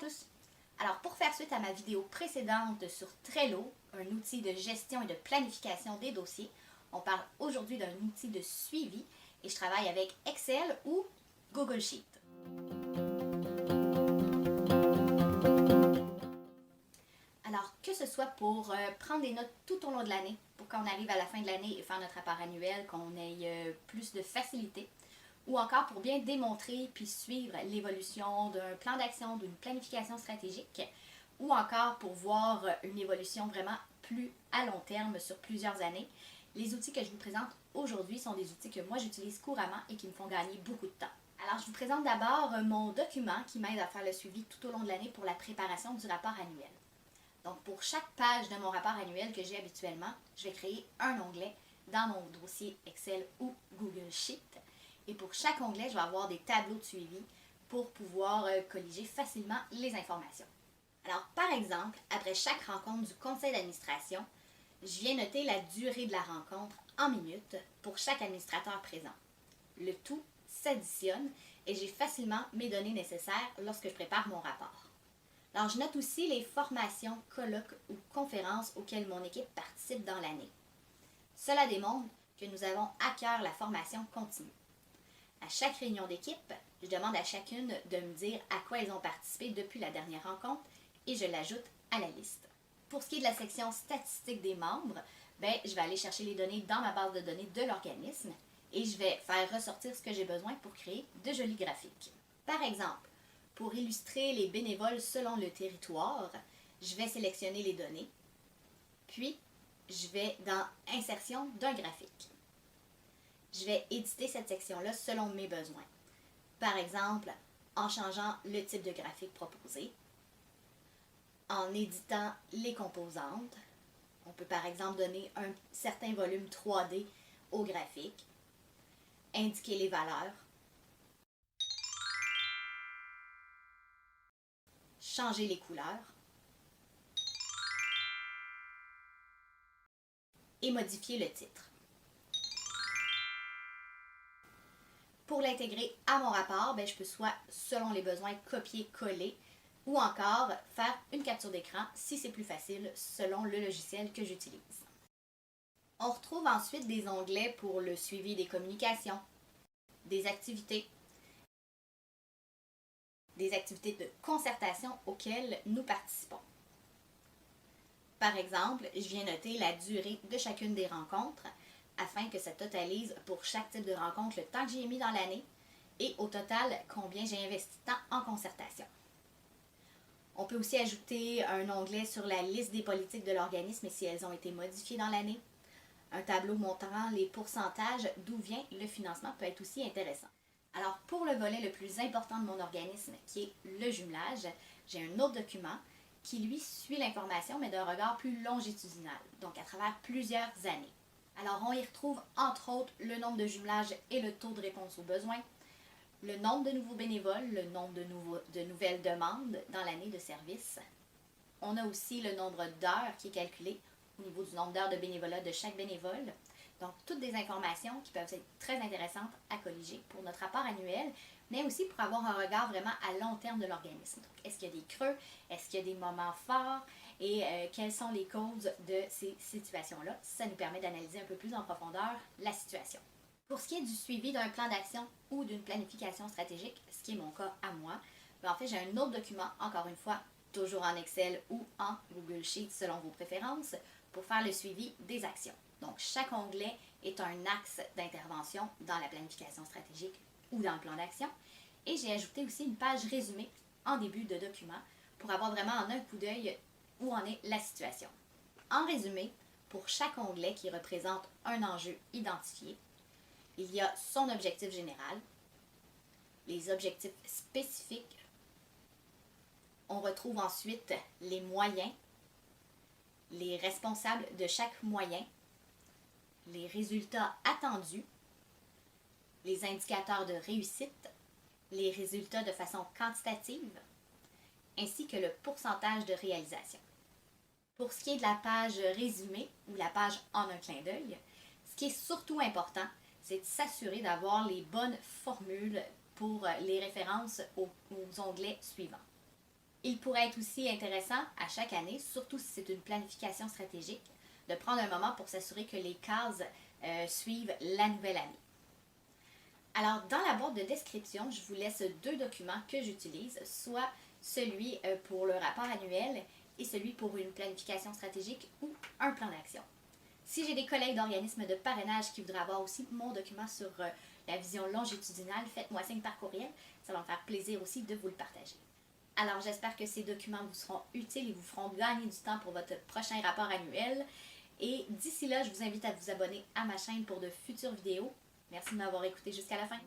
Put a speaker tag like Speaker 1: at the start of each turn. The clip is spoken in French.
Speaker 1: tous! Alors pour faire suite à ma vidéo précédente sur Trello, un outil de gestion et de planification des dossiers, on parle aujourd'hui d'un outil de suivi et je travaille avec Excel ou Google Sheet. Alors que ce soit pour prendre des notes tout au long de l'année, pour quand on arrive à la fin de l'année et faire notre rapport annuel, qu'on ait plus de facilité, ou encore pour bien démontrer puis suivre l'évolution d'un plan d'action, d'une planification stratégique, ou encore pour voir une évolution vraiment plus à long terme sur plusieurs années. Les outils que je vous présente aujourd'hui sont des outils que moi j'utilise couramment et qui me font gagner beaucoup de temps. Alors je vous présente d'abord mon document qui m'aide à faire le suivi tout au long de l'année pour la préparation du rapport annuel. Donc pour chaque page de mon rapport annuel que j'ai habituellement, je vais créer un onglet dans mon dossier Excel ou Google Sheet. Et pour chaque onglet, je vais avoir des tableaux de suivi pour pouvoir colliger facilement les informations. Alors, par exemple, après chaque rencontre du conseil d'administration, je viens noter la durée de la rencontre en minutes pour chaque administrateur présent. Le tout s'additionne et j'ai facilement mes données nécessaires lorsque je prépare mon rapport. Alors, je note aussi les formations, colloques ou conférences auxquelles mon équipe participe dans l'année. Cela démontre que nous avons à cœur la formation continue. À chaque réunion d'équipe, je demande à chacune de me dire à quoi elles ont participé depuis la dernière rencontre et je l'ajoute à la liste. Pour ce qui est de la section statistique des membres, je vais aller chercher les données dans ma base de données de l'organisme et je vais faire ressortir ce que j'ai besoin pour créer de jolis graphiques. Par exemple, pour illustrer les bénévoles selon le territoire, je vais sélectionner les données, puis je vais dans Insertion d'un graphique. Je vais éditer cette section-là selon mes besoins. Par exemple, en changeant le type de graphique proposé, en éditant les composantes. On peut par exemple donner un certain volume 3D au graphique, indiquer les valeurs, changer les couleurs et modifier le titre. Pour l'intégrer à mon rapport, je peux soit, selon les besoins, copier-coller ou encore faire une capture d'écran si c'est plus facile selon le logiciel que j'utilise. On retrouve ensuite des onglets pour le suivi des communications, des activités de concertation auxquelles nous participons. Par exemple, je viens noter la durée de chacune des rencontres afin que ça totalise pour chaque type de rencontre le temps que j'ai mis dans l'année et au total combien j'ai investi de temps en concertation. On peut aussi ajouter un onglet sur la liste des politiques de l'organisme et si elles ont été modifiées dans l'année. Un tableau montrant les pourcentages d'où vient le financement peut être aussi intéressant. Alors pour le volet le plus important de mon organisme qui est le jumelage, j'ai un autre document qui lui suit l'information mais d'un regard plus longitudinal, donc à travers plusieurs années. Alors on y retrouve entre autres le nombre de jumelages et le taux de réponse aux besoins, le nombre de nouveaux bénévoles, le nombre de nouvelles demandes dans l'année de service. On a aussi le nombre d'heures qui est calculé au niveau du nombre d'heures de bénévolat de chaque bénévole. Donc, toutes des informations qui peuvent être très intéressantes à colliger pour notre rapport annuel, mais aussi pour avoir un regard vraiment à long terme de l'organisme. Donc, est-ce qu'il y a des creux? Est-ce qu'il y a des moments forts? Et quelles sont les causes de ces situations-là? Ça nous permet d'analyser un peu plus en profondeur la situation. Pour ce qui est du suivi d'un plan d'action ou d'une planification stratégique, ce qui est mon cas à moi, en fait, j'ai un autre document, encore une fois, toujours en Excel ou en Google Sheet selon vos préférences, pour faire le suivi des actions. Donc, chaque onglet est un axe d'intervention dans la planification stratégique ou dans le plan d'action. Et j'ai ajouté aussi une page résumée en début de document pour avoir vraiment en un coup d'œil où en est la situation. En résumé, pour chaque onglet qui représente un enjeu identifié, il y a son objectif général, les objectifs spécifiques. On retrouve ensuite les moyens, les responsables de chaque moyen, les résultats attendus, les indicateurs de réussite, les résultats de façon quantitative, ainsi que le pourcentage de réalisation. Pour ce qui est de la page résumée ou la page en un clin d'œil, ce qui est surtout important, c'est de s'assurer d'avoir les bonnes formules pour les références aux onglets suivants. Il pourrait être aussi intéressant à chaque année, surtout si c'est une planification stratégique, de prendre un moment pour s'assurer que les cases suivent la nouvelle année. Alors, dans la boîte de description, je vous laisse 2 documents que j'utilise, soit celui pour le rapport annuel et celui pour une planification stratégique ou un plan d'action. Si j'ai des collègues d'organismes de parrainage qui voudraient avoir aussi mon document sur la vision longitudinale, faites-moi signe par courriel. Ça va me faire plaisir aussi de vous le partager. Alors, j'espère que ces documents vous seront utiles et vous feront gagner du temps pour votre prochain rapport annuel. Et d'ici là, je vous invite à vous abonner à ma chaîne pour de futures vidéos. Merci de m'avoir écouté jusqu'à la fin.